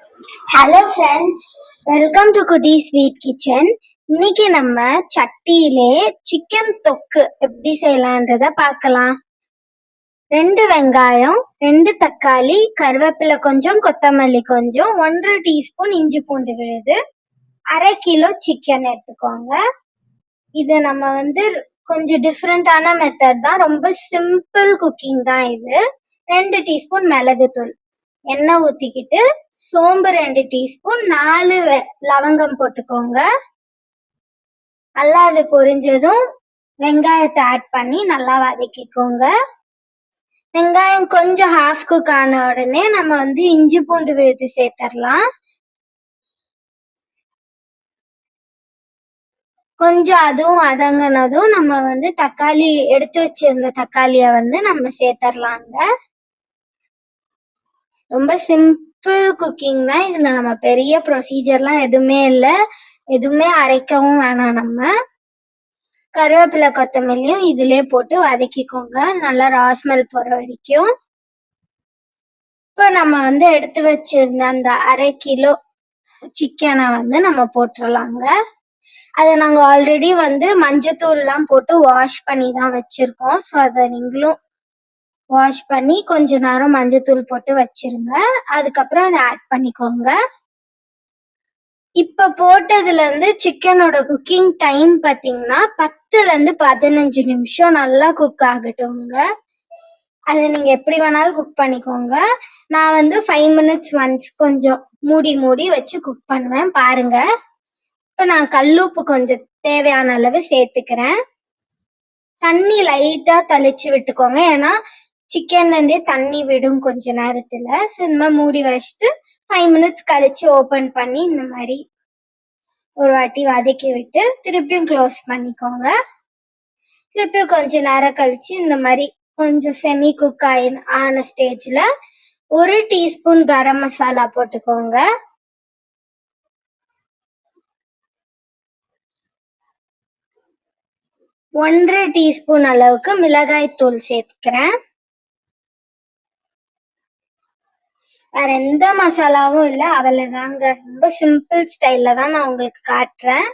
Hello friends, welcome to குட்டி sweet kitchen. இன்னைக்கு நம்ம சட்டியிலே சிக்கன் தொக்கு எப்படி செய்யலான்றத பார்க்கலாம். 2 வெங்காயம், 2 தக்காளி, கருவேப்பிலை கொஞ்சம், கொத்தமல்லி கொஞ்சம், 1.5 டீஸ்பூன் இஞ்சி பூண்டு விழுது, 1/2 கிலோ சிக்கன் எடுத்துக்கோங்க. இது நம்ம கொஞ்சம் டிஃப்ரெண்டான மெத்தட் தான், ரொம்ப சிம்பிள் குக்கிங் தான் இது. 2 டீஸ்பூன் மிளகுத்தூள், எண்ணெய் ஊத்திக்கிட்டு சோம்பு 2 டீஸ்பூன், 4 லவங்கம் போட்டுக்கோங்க. நல்லா அது பொரிஞ்சதும் வெங்காயத்தை ஆட் பண்ணி நல்லா வதக்கிக்கோங்க. வெங்காயம் கொஞ்சம் ஹாஃப் குக் ஆன உடனே நம்ம இஞ்சி பூண்டு விழுது சேர்த்துடலாம். கொஞ்சம் அதுவும் வதங்கினதும் நம்ம தக்காளி எடுத்து வச்சிருந்த தக்காளிய நம்ம சேர்த்துடலாங்க. ரொம்ப சிம்பிள் குக்கிங் தான். இதுல நம்ம பெரிய ப்ரொசீஜர்லாம் எதுவுமே இல்லை, எதுவுமே அரைக்கவும் வேணாம். நம்ம கருவேப்பிலை கொத்தமல்லியும் இதுலயே போட்டு வதக்கிக்கோங்க, நல்லா ராஸ்மெல் போற வரைக்கும். இப்போ நம்ம எடுத்து வச்சிருந்த அந்த 1/2 கிலோ சிக்கனை நம்ம போட்டுடலாங்க. அதை நாங்கள் ஆல்ரெடி மஞ்சத்தூள்லாம் போட்டு வாஷ் பண்ணி தான் வச்சிருக்கோம். ஸோ அதை நீங்களும் வாஷ் பண்ணி கொஞ்ச நேரம் மஞ்சத்தூள் போட்டு வச்சிருங்க. அதுக்கப்புறம் அதை ஆட் பண்ணிக்கோங்க. இப்ப போட்டதுல சிக்கனோட குக்கிங் டைம் பாத்தீங்கன்னா 10 to 15 நிமிஷம் நல்லா குக் ஆகட்டும்ங்க. அதை நீங்க எப்படி வேணாலும் குக் பண்ணிக்கோங்க. நான் 5 minutes ஒன்ஸ் கொஞ்சம் மூடி வச்சு குக் பண்ணுவேன், பாருங்க. இப்ப நான் கல்லுப்பு கொஞ்சம் தேவையான அளவு சேர்த்துக்கிறேன். தண்ணி லைட்டா தெளிச்சு விட்டுக்கோங்க, ஏன்னா சிக்கன்ல இருந்தே தண்ணி விடும் கொஞ்ச நேரத்துல. ஸோ இந்த மாதிரி மூடி வச்சுட்டு 5 minutes கழிச்சு ஓபன் பண்ணி இந்த மாதிரி ஒரு வாட்டி வதக்கி விட்டு திருப்பியும் க்ளோஸ் பண்ணிக்கோங்க. திருப்பியும் கொஞ்ச நேரம் கழிச்சு இந்த மாதிரி கொஞ்சம் செமி குக் ஆன ஸ்டேஜ்ல 1 டீஸ்பூன் கரம் மசாலா போட்டுக்கோங்க. 1.5 டீஸ்பூன் அளவுக்கு மிளகாய் தூள் சேர்த்துக்கிறேன். வேற எந்த மசாலாவும் இல்லை, அவ்வளவுதாங்க. ரொம்ப சிம்பிள் ஸ்டைல்ல தான் நான் உங்களுக்கு காட்டுறேன்.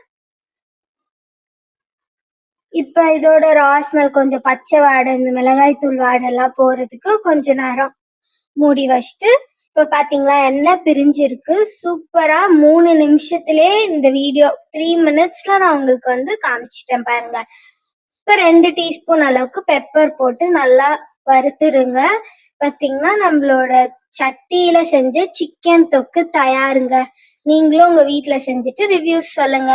இப்ப இதோட ராஸ்மெல் கொஞ்சம் பச்சை வாடை, இந்த மிளகாய் தூள் வாடெல்லாம் போறதுக்கு கொஞ்ச நேரம் மூடி வச்சுட்டு, இப்ப பாத்தீங்களா எண்ணெய் பிரிஞ்சிருக்கு சூப்பரா. 3 நிமிஷத்திலே இந்த வீடியோ 3 minutesல நான் உங்களுக்கு காமிச்சிட்டேன், பாருங்க. இப்ப 2 டீஸ்பூன் அளவுக்கு பெப்பர் போட்டு நல்லா வறுத்துருங்க. பாத்தீங்கன்னா நம்மளோட சட்டியில செஞ்ச சிக்கன் தொக்கு தயாருங்க. நீங்களும் உங்க வீட்டுல செஞ்சுட்டு ரிவ்யூஸ் சொல்லுங்க.